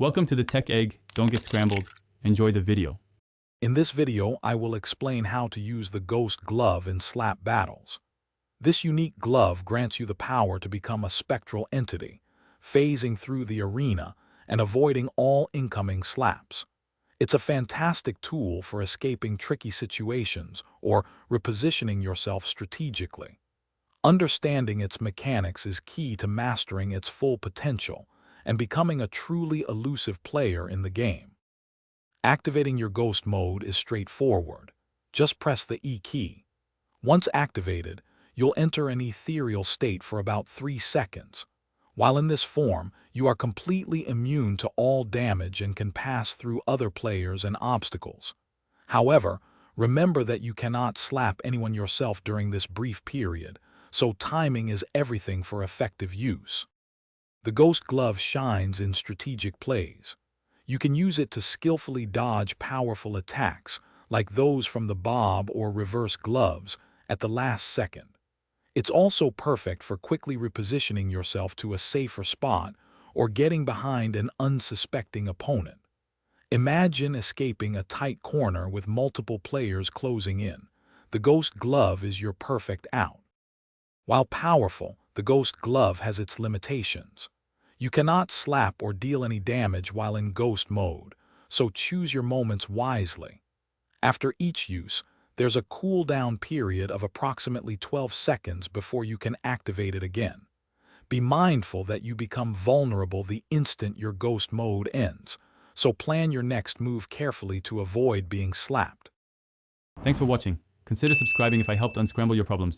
Welcome to the Tech Egg. Don't get scrambled. Enjoy the video. In this video, I will explain how to use the Ghost Glove in slap battles. This unique glove grants you the power to become a spectral entity, phasing through the arena and avoiding all incoming slaps. It's a fantastic tool for escaping tricky situations or repositioning yourself strategically. Understanding its mechanics is key to mastering its full potential and becoming a truly elusive player in the game. Activating your Ghost mode is straightforward. Just press the E key. Once activated, you'll enter an ethereal state for about 3 seconds. While in this form, you are completely immune to all damage and can pass through other players and obstacles. However, remember that you cannot slap anyone yourself during this brief period, so timing is everything for effective use. The Ghost Glove shines in strategic plays. You can use it to skillfully dodge powerful attacks, like those from the bob or reverse gloves, at the last second. It's also perfect for quickly repositioning yourself to a safer spot or getting behind an unsuspecting opponent. Imagine escaping a tight corner with multiple players closing in. The Ghost Glove is your perfect out. While powerful, the Ghost Glove has its limitations. You cannot slap or deal any damage while in Ghost mode, so choose your moments wisely. After each use, there's a cooldown period of approximately 12 seconds before you can activate it again. Be mindful that you become vulnerable the instant your Ghost mode ends, so plan your next move carefully to avoid being slapped. Thanks for watching. Consider subscribing if I helped unscramble your problems.